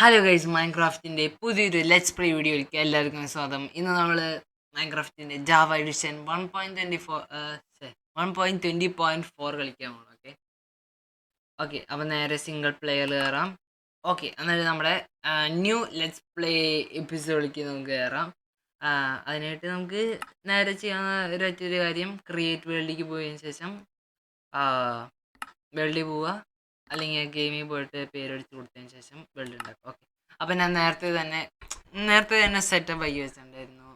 Hello guys, മൈൻക്രാഫ്റ്റിൻ്റെ പുതിയൊരു let's play വീഡിയോയിലേക്ക് എല്ലാവർക്കും സ്വാഗതം. ഇന്ന് നമ്മൾ മൈൻക്രാഫ്റ്റിൻ്റെ ജാവ എഡിഷൻ 1.20.4 കളിക്കാൻ പോകണം. ഓക്കെ ഓക്കെ അപ്പോൾ നേരെ സിംഗിൾ പ്ലെയർ കയറാം. ഓക്കെ, എന്നാലും നമ്മുടെ ന്യൂ ലെറ്റ്സ് പ്ലേ എപ്പിസോഡിലേക്ക് നമുക്ക് കയറാം. അതിനായിട്ട് നമുക്ക് നേരെ ചെയ്യാവുന്ന ഒരൊറ്റൊരു കാര്യം, ക്രിയേറ്റ് വേൾഡിലേക്ക് പോയതിന് ശേഷം വേൾഡിൽ പോവുക, അല്ലെങ്കിൽ ഗെയിമിൽ പോയിട്ട് പേരടിച്ച് കൊടുത്തതിന് ശേഷം വേൾഡ് ഉണ്ടാക്കും. ഓക്കെ, അപ്പം ഞാൻ നേരത്തെ തന്നെ സെറ്റപ്പ് ആക്കി വെച്ചിട്ടുണ്ടായിരുന്നു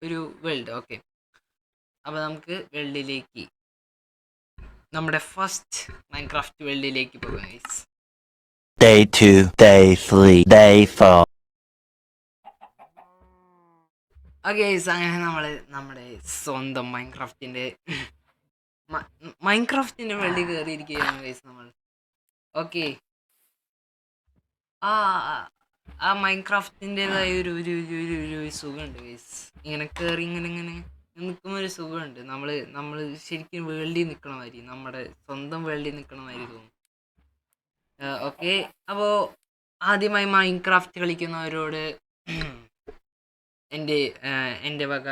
ഒരു വേൾഡ്. ഓക്കെ, അപ്പോൾ നമുക്ക് വേൾഡിലേക്ക്, നമ്മുടെ ഫസ്റ്റ് മൈൻക്രാഫ്റ്റ് വേൾഡിലേക്ക് പോകാം guys. Day 2, Day 3, Day 4. Okay guys, അങ്ങനെ നമ്മൾ നമ്മുടെ സ്വന്തം മൈൻക്രാഫ്റ്റിൻ്റെ വേൾഡിൽ കയറിയിരിക്കുകയാണ് ഗൈസ് നമ്മൾ. ഓക്കെ, ആ മൈൻക്രാഫ്റ്റിൻ്റെതായ ഒരു സുഖമുണ്ട് ഗൈസ്. ഇങ്ങനെ കയറി ഇങ്ങനെ നിൽക്കുമ്പോൾ ഒരു സുഖമുണ്ട്. നമ്മൾ ശരിക്കും വേൾഡിൽ നിൽക്കണ മാതിരി, നമ്മുടെ സ്വന്തം വേൾഡിൽ നിൽക്കണ മാതിരി തോന്നും. ഓക്കെ, അപ്പോൾ ആദ്യമായി മൈൻക്രാഫ്റ്റ് കളിക്കുന്നവരോട് എൻ്റെ വക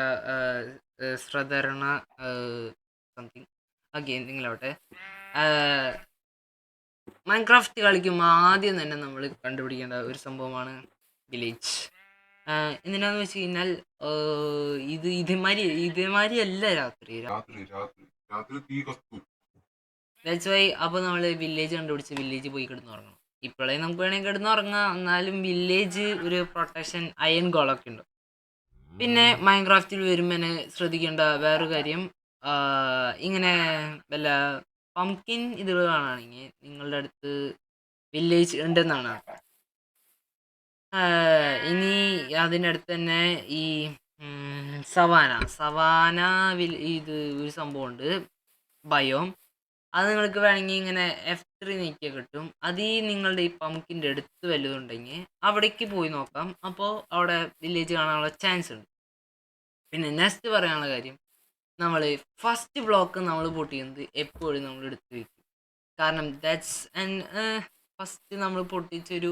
ശ്രദ്ധരണ സംതിങ്. ഓക്കെ, എന്തെങ്കിലാവട്ടെ. മൈൻക്രാഫ്റ്റ് കളിക്കുമ്പോൾ ആദ്യം തന്നെ നമ്മൾ കണ്ടുപിടിക്കേണ്ട ഒരു സംഭവമാണ് വില്ലേജ്. എന്തിനാന്ന് വെച്ച് കഴിഞ്ഞാൽ ഇതേമാതിരി അല്ല രാത്രി. ദാറ്റ്സ് വൈ അപ്പോൾ നമ്മൾ വില്ലേജ് കണ്ടുപിടിച്ച് വില്ലേജ് പോയി കിടന്നുറങ്ങണം. ഇപ്പോഴേ നമുക്ക് വേണമെങ്കിൽ കിടന്നുറങ്ങാം, എന്നാലും വില്ലേജ് ഒരു പ്രൊട്ടക്ഷൻ അയൺ ഗോളൊക്കെ ഉണ്ട്. പിന്നെ മൈൻക്രാഫ്റ്റിൽ വരുമ്പോൾ തന്നെ ശ്രദ്ധിക്കേണ്ട വേറൊരു കാര്യം, ഇങ്ങനെ വല്ല പംകിൻ ഇതുകൾ കാണുകയാണെങ്കിൽ നിങ്ങളുടെ അടുത്ത് വില്ലേജ് ഉണ്ടെന്നാണ് അർത്ഥം. ഇനി അതിനടുത്ത് തന്നെ ഈ സവാന ഇത് ഒരു സംഭവമുണ്ട്, ബയോം. അത് നിങ്ങൾക്ക് വേണമെങ്കിൽ ഇങ്ങനെ F3 നീക്കിയാൽ കിട്ടും. അത് നിങ്ങളുടെ ഈ പംകിൻ്റെ അടുത്ത് വല്ലതുണ്ടെങ്കിൽ അവിടേക്ക് പോയി നോക്കാം. അപ്പോൾ അവിടെ വില്ലേജ് കാണാനുള്ള ചാൻസ് ഉണ്ട്. പിന്നെ നെക്സ്റ്റ് പറയാനുള്ള കാര്യം, നമ്മൾ ഫസ്റ്റ് ബ്ലോക്ക് നമ്മൾ പൊട്ടിക്കുന്നത് എപ്പോഴും നമ്മൾ എടുത്ത് വയ്ക്കും. കാരണം ദാറ്റ്സ് ഫസ്റ്റ് നമ്മൾ പൊട്ടിച്ചൊരു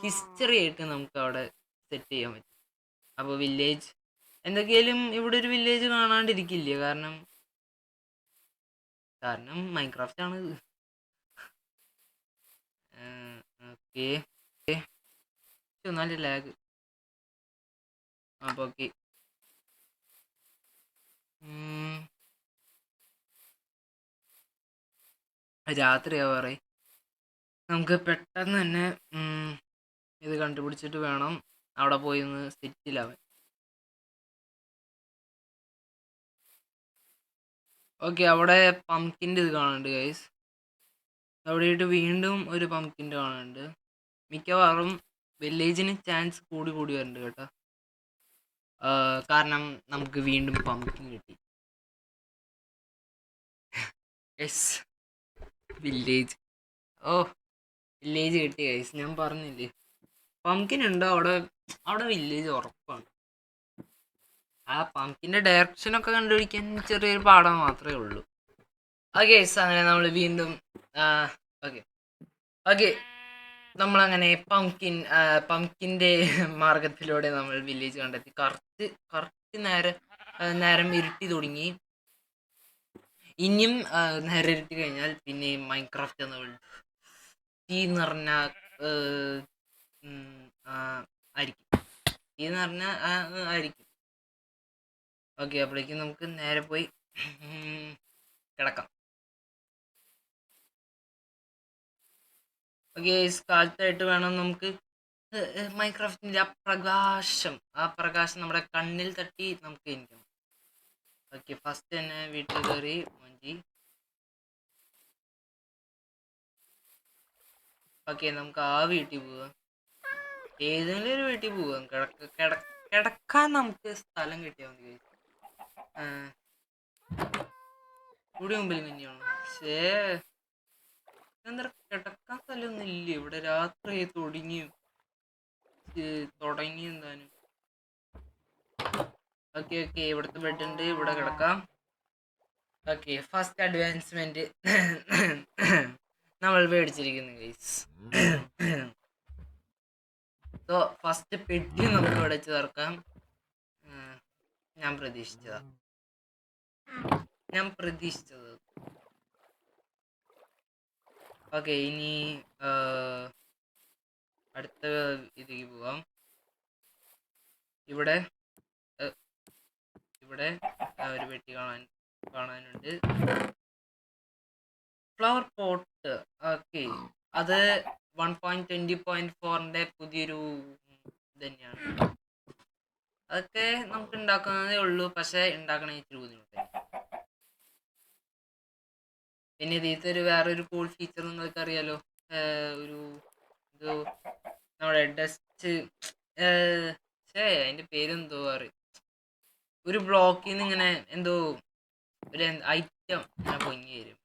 ഹിസ്റ്ററി ആയിട്ട് നമുക്ക് അവിടെ സെറ്റ് ചെയ്യാൻ പറ്റും. അപ്പോൾ വില്ലേജ് എന്തൊക്കെയാലും ഇവിടെ ഒരു വില്ലേജ് കാണാണ്ടിരിക്കില്ല, കാരണം മൈൻക്രാഫ്റ്റ് ആണ്. ഓക്കെ, നല്ല ലാഗ്. അപ്പോൾ ഓക്കെ, രാത്രിയാവാറേ. നമുക്ക് പെട്ടെന്ന് തന്നെ ഇത് കണ്ടുപിടിച്ചിട്ട് വേണം അവിടെ പോയി ഒന്ന് സെറ്റിലാവാൻ. ഓക്കെ, അവിടെ പംകിൻ്റെ ഇത് കാണുന്നുണ്ട് ഗൈസ്. അവിടെയായിട്ട് വീണ്ടും ഒരു പംകിൻ്റെ കാണുന്നുണ്ട്. മിക്കവാറും വില്ലേജിന് ചാൻസ് കൂടി വരുന്നുണ്ട് കേട്ടോ. കാരണം നമുക്ക് വീണ്ടും പംകിൻ കിട്ടി. Yes, village. വില്ലേജ് കിട്ടി ഗൈസ്. ഞാൻ പറഞ്ഞില്ലേ, പംകിൻ ഉണ്ടോ അവിടെ വില്ലേജ് ഉറപ്പാണ്. ആ പംകിൻ്റെ ഡയറക്ഷനൊക്കെ കണ്ടുപിടിക്കാൻ ചെറിയൊരു പാഠം മാത്രമേ ഉള്ളൂ. ഓക്കെ ഗൈസ്, അങ്ങനെ നമ്മൾ വീണ്ടും ഓക്കെ നമ്മളങ്ങനെ പംകിൻ്റെ മാർഗത്തിലൂടെ നമ്മൾ വില്ലേജ് കണ്ടെത്തി. കറക്റ്റ് നേരം ഇരുട്ടി തുടങ്ങി. ഇനിയും നേരെ ഇരുട്ടി കഴിഞ്ഞാൽ പിന്നെ മൈൻക്രാഫ്റ്റ് എന്ന വേൾഡ് തീ നിറഞ്ഞ ആയിരിക്കും. ഓക്കെ, അപ്പോഴേക്കും നമുക്ക് നേരെ പോയി കിടക്കാം. ഓക്കെ, കാലത്തായിട്ട് വേണം നമുക്ക് മൈൻക്രാഫ്റ്റിൻ്റെ ആ പ്രകാശം നമ്മുടെ കണ്ണിൽ തട്ടി നമുക്ക് എനിക്കണം. ഓക്കെ, ഫസ്റ്റ് തന്നെ വീട്ടിൽ കയറി മഞ്ചി. ഓക്കെ, നമുക്ക് ആ വീട്ടിൽ പോവാം. ഏതെങ്കിലും ഒരു വീട്ടിൽ പോവാം. കിടക്കാൻ നമുക്ക് സ്ഥലം കിട്ടിയാൽ മതി. ഇവിടെ മുമ്പിൽ തന്നെയാണ്. എന്താ കിടക്കാൻ സ്ഥലമൊന്നും ഇല്ല ഇവിടെ. രാത്രി തുടങ്ങി എന്തായാലും. ഓക്കെ, ഇവിടുത്തെ ബെഡ് ഉണ്ട്, ഇവിടെ കിടക്കാം. ഓക്കെ, ഫസ്റ്റ് അഡ്വാൻസ്മെന്റ് നമ്മൾ മേടിച്ചിരിക്കുന്നു ഗൈസ്. സോ ഫസ്റ്റ് പെട്ടി നമുക്ക് ഇവിടെ വെച്ച് തുറക്കാം. ഞാൻ പ്രതീക്ഷിച്ചതാ. ഓക്കെ, ഇനി അടുത്ത ഇതിലേക്ക് പോവാം. ഇവിടെ ഒരു പെട്ടി കാണാനുണ്ട്. Flower pot. ഓക്കെ, അത് 1.20.4ന്റെ പുതിയൊരു തന്നെയാണ്. അതൊക്കെ നമുക്ക് ഉണ്ടാക്കുന്നതേ ഉള്ളൂ, പക്ഷെ ഉണ്ടാക്കണ ഇച്ചിരി ബുദ്ധിമുട്ടായി. പിന്നെ ഇതിലത്തെ വേറൊരു കൂൾ ഫീച്ചർ നിങ്ങൾക്ക് അറിയാലോ, ഒരു നമ്മുടെ ഡസ്റ്റ്, അതിന്റെ പേരെന്തോ ഒരു ബ്ലോക്കിൽ നിന്ന് ഇങ്ങനെ എന്തോ ഒരു ഐറ്റം ഇങ്ങനെ പൊങ്ങി വരും.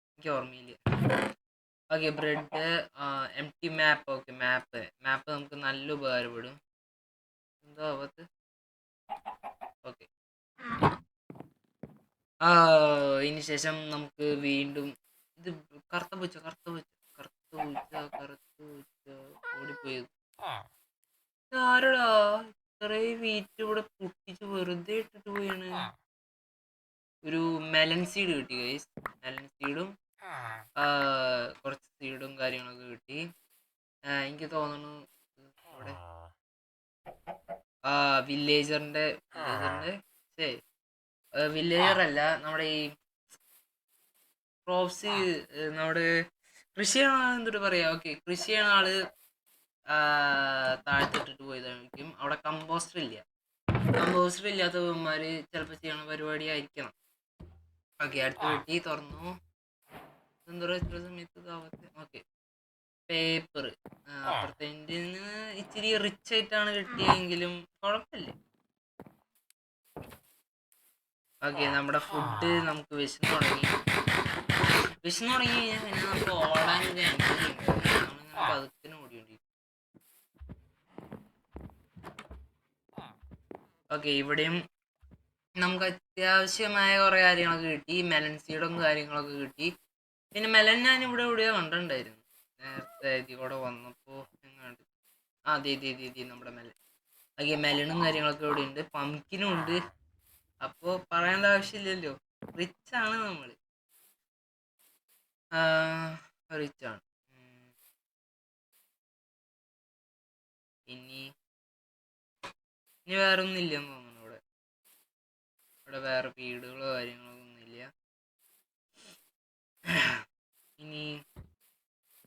എനിക്ക് ഓർമ്മയില്ല. ഓക്കെ, ബ്രെഡ്, എംപ്റ്റി മാപ്പ്. ഓക്കെ, മാപ്പ് നമുക്ക് നല്ല ഉപകാരപ്പെടും. എന്തോ ആവത്ത്. ഓക്കെ, ഇതിന് ശേഷം നമുക്ക് വീണ്ടും ഇത് കറുത്ത പൂച്ച ഓടിപ്പോയത്. ആരടാ ഇത്രയും വീറ്റ് ഇവിടെ പൊട്ടിച്ച് വെറുതെ ഇട്ടിട്ട് പോയാണ്. ഒരു മെലൻ സീഡ് കിട്ടി ഗൈസ്. മെലൻ സീഡും കുറച്ച് സീഡും കാര്യങ്ങളൊക്കെ കിട്ടി. എനിക്ക് തോന്നുന്നു അവിടെ വില്ലേജറിന്റെ വില്ലേജർ അല്ല, നമ്മുടെ ഈ ക്രോപ്സ്, നമ്മുടെ കൃഷി ചെയ്യണ എന്തൊരു പറയാ. ഓക്കെ, കൃഷി ചെയ്യണ ആള് താഴ്ത്തിട്ടിട്ട് പോയതായിരിക്കും. അവിടെ കമ്പോസ്റ്റർ ഇല്ലാത്തവന്മാര് ചിലപ്പോ ചെയ്യണ പരിപാടി ആയിരിക്കണം. ഓക്കെ, അടുത്ത പെട്ടി തുറന്നു. എന്താ ഇത്ര സമയത്ത് താവത്തെ. Okay, paper. അപ്പുറത്തെ ഇച്ചിരി റിച്ച് ആയിട്ടാണ് കിട്ടിയെങ്കിലും കുഴപ്പമില്ല. ഓക്കെ, നമ്മുടെ ഫുഡ് നമുക്ക് വിശന്ന് തുടങ്ങി കഴിഞ്ഞാൽ പിന്നെ നമുക്ക് ഓടാനൊരു എനർജി ഉണ്ട്. നമ്മളിങ്ങനെ പതുക്കിന് ഓടിയോണ്ടിരിക്കും. ഓക്കെ, ഇവിടെയും നമുക്ക് അത്യാവശ്യമായ കുറെ കാര്യങ്ങളൊക്കെ കിട്ടി. മെലൻ സീഡും കാര്യങ്ങളൊക്കെ കിട്ടി. പിന്നെ മെലൻ ഞാൻ ഇവിടെ എവിടെയോ കണ്ടിട്ടുണ്ടായിരുന്നു നേരത്തെ ഇതിലൂടെ വന്നപ്പോ. അതെ നമ്മുടെ മെലൻ. ഓക്കെ, മെലനും കാര്യങ്ങളൊക്കെ ഇവിടെ ഉണ്ട്. പംകിനും ഉണ്ട്. അപ്പോ പറയേണ്ട ആവശ്യമില്ലല്ലോ, റിച്ചാണ് നമ്മള്. റിച്ചാണ്. ഇനി വേറെ ഒന്നും ഇല്ലെന്ന് തോന്നുന്നു. ഇവിടെ വേറെ വീടുകളോ കാര്യങ്ങളോ ഒന്നുമില്ല.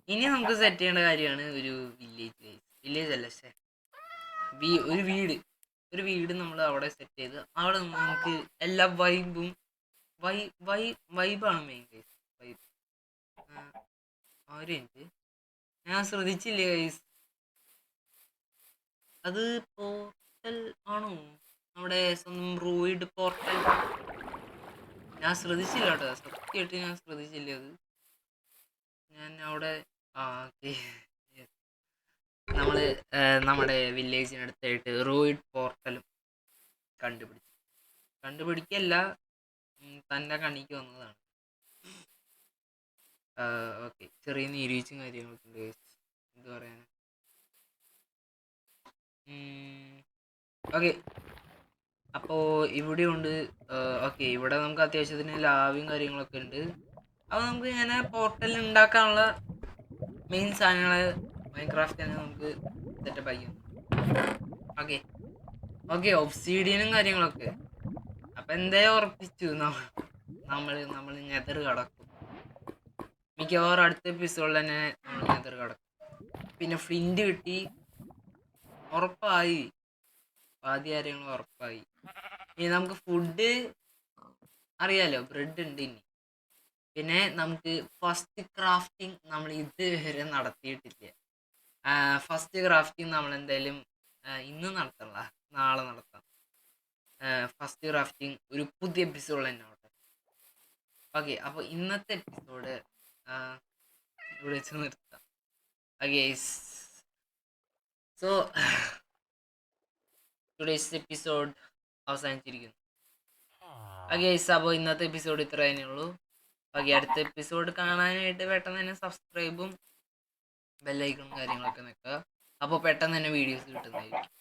ഇനി നമുക്ക് സെറ്റ് ചെയ്യേണ്ട കാര്യമാണ് ഒരു വില്ലേജ് അല്ല, ഒരു വീട് നമ്മൾ അവിടെ സെറ്റ് ചെയ്ത് അവിടെ നമുക്ക് എല്ലാ വൈബാണ് മെയിൻ കേസ്. ഞാൻ ശ്രദ്ധിച്ചില്ലേ ഗൈസ്, അത് പോർട്ടൽ ആണോ? നമ്മുടെ സ്വന്തം റൂയിഡ് പോർട്ടൽ. ഞാൻ ശ്രദ്ധിച്ചില്ല കേട്ടോ, സത്യമായിട്ട് ഞാൻ ശ്രദ്ധിച്ചില്ല അത്. ഞാൻ അവിടെ നമ്മള് നമ്മുടെ വില്ലേജിനടുത്തായിട്ട് റൂയിഡ് പോർട്ടലും കണ്ടുപിടിക്കല്ല, തന്നെ കണിക്ക് വന്നതാണ്. ഓക്കെ, ചെറിയ നീരീച്ചും കാര്യങ്ങളൊക്കെ ഉണ്ട്. എന്ത് പറയാൻ. ഓക്കെ, അപ്പോൾ ഇവിടെ ഉണ്ട്. ഓക്കെ, ഇവിടെ നമുക്ക് അത്യാവശ്യത്തിന് ലാവയും കാര്യങ്ങളൊക്കെ ഉണ്ട്. അപ്പോൾ നമുക്ക് ഇങ്ങനെ പോർട്ടൽ ഉണ്ടാക്കാനുള്ള മെയിൻ സാധനങ്ങൾ മൈൻക്രാഫ്റ്റ് തന്നെ നമുക്ക് സെറ്റപ്പ് ആക്കി. ഓക്കെ, ഒബ്സീഡിയനും കാര്യങ്ങളൊക്കെ. അപ്പം എന്തേ ഉറപ്പിച്ചു നമ്മൾ നെതർ കടക്കും. മിക്കവാറും അടുത്ത എപ്പിസോഡിൽ തന്നെ നമ്മൾ നെതർ കടക്കും. പിന്നെ ഫ്ലിന്റ് കിട്ടി, ഉറപ്പായി. ആദ്യ കാര്യങ്ങൾ ഉറപ്പായി. ഇനി നമുക്ക് ഫുഡ് അറിയാലോ, ബ്രെഡ് ഉണ്ട്. ഇനി പിന്നെ നമുക്ക് ഫസ്റ്റ് ക്രാഫ്റ്റിംഗ് നമ്മൾ ഇതുവരെ നടത്തിയിട്ടില്ല. ഫസ്റ്റ് ക്രാഫ്റ്റിംഗ് നമ്മൾ എന്തായാലും ഇന്ന് നടത്തല്ല, നാളെ നടത്താം. ഫസ്റ്റ് ക്രാഫ്റ്റിംഗ് ഒരു പുതിയ എപ്പിസോഡ് തന്നെ ആവട്ടെ. ഓക്കെ, അപ്പോൾ ഇന്നത്തെ എപ്പിസോഡ് ഇവിടെ വെച്ച് നിർത്താം. ഓക്കെ, സോ ടുഡേയ്സ് എപ്പിസോഡ് അവസാനിച്ചിരിക്കുന്നു. ഓക്കെ, അപ്പോൾ ഇന്നത്തെ എപ്പിസോഡ് ഇത്ര തന്നെയുള്ളൂ. ഓക്കെ, അടുത്ത എപ്പിസോഡ് കാണാനായിട്ട് പെട്ടെന്ന് തന്നെ സബ്സ്ക്രൈബും ബെല്ലൈക്കണും കാര്യങ്ങളൊക്കെ നിൽക്കുക. അപ്പോൾ പെട്ടെന്ന് തന്നെ വീഡിയോസ് കിട്ടുന്നതായിരിക്കും.